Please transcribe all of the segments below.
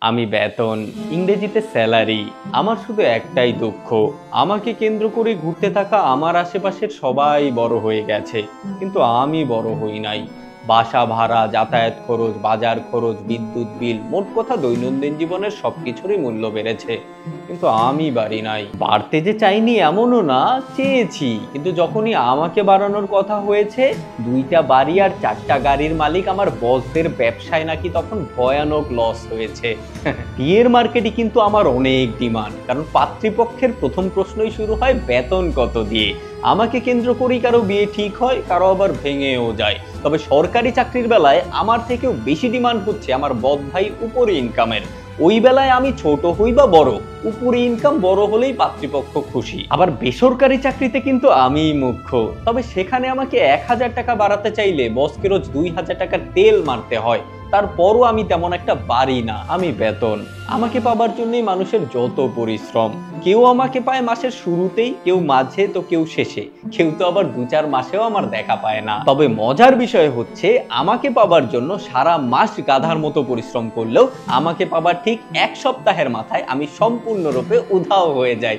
আমি বেতন, ইংরেজিতে স্যালারি। আমার শুধু একটাই দুঃখ, আমাকে কেন্দ্র করে ঘুরতে থাকা আমার আশেপাশের সবাই বড় হয়ে গেছে, কিন্তু আমি বড় হই নাই। বাসা ভাড়া, যাতায়াত খরচ, বাজার খরচ, বিদ্যুৎ বিল, মোট কথা দৈনন্দিন জীবনের সবকিছুরই মূল্য বেড়েছে, কিন্তু আমি বাড়ি নাই। বাড়তে যে চাইনি এমনও না, চেয়েছি, কিন্তু যখনই আমাকে বাড়ানোর কথা হয়েছে, দুইটা বাড়ি আর চারটা গাড়ির মালিক আমার বসদের ব্যবসায় নাকি তখন ভয়ানক লস হয়েছে। বিয়ের মার্কেটে কিন্তু আমার অনেক ডিমান্ড, কারণ পাত্রীপক্ষের প্রথম প্রশ্নই শুরু হয় বেতন কত দিয়ে। আমাকে কেন্দ্র করেই কারো বিয়ে ঠিক হয়, কারো আবার ভেঙেও যায়। তবে সরকারি চাকরির বেলায় আমার থেকেও বেশি ডিমান্ড হচ্ছে আমার বড় ভাই উপরে ইনকামের। ওই বেলায় আমি ছোট হই বা বড়, উপরে ইনকাম বড় হলেই পাত্রীপক্ষ খুশি। আবার বেসরকারি চাকরিতে কিন্তু আমিই মুখ্য, তবে সেখানে আমাকে ১,০০০ টাকা বাড়াতে চাইলে বসকে রোজ ২,০০০ টাকার তেল মারতে হয়। তারপরও আমি তেমন একটা বাড়ি না, আমি বেতন। আমাকে পাবার জন্যই মানুষের যত পরিশ্রম। কেউ আমাকে পায় মাসের শুরুতেই, কেউ মাঝে, তো কেউ শেষে, কেউ তো আবার ২-৪ মাসেও আমার দেখা পায় না। তবে মজার বিষয় হচ্ছে, আমাকে পাবার জন্য সারা মাস গাধার মতো পরিশ্রম করলেও আমাকে পাবার ঠিক ১ সপ্তাহের মাথায় আমি সম্পূর্ণরূপে উধাও হয়ে যাই।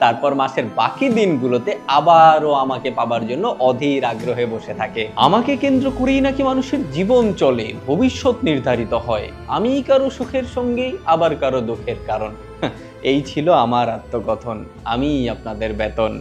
তারপর মাসের বাকি দিনগুলোতে আবারও আমাকে পাবার জন্য অধীর আগ্রহে বসে থাকে। আমাকে কেন্দ্র করেই নাকি মানুষের জীবন চলে, ভবিষ্যৎ নির্ধারিত হয়। আমিই কারো সুখের সঙ্গী, আবার কারো দুঃখের কারণ। এই ছিল আমার আত্মকথন। আমিই আপনাদের বেতন।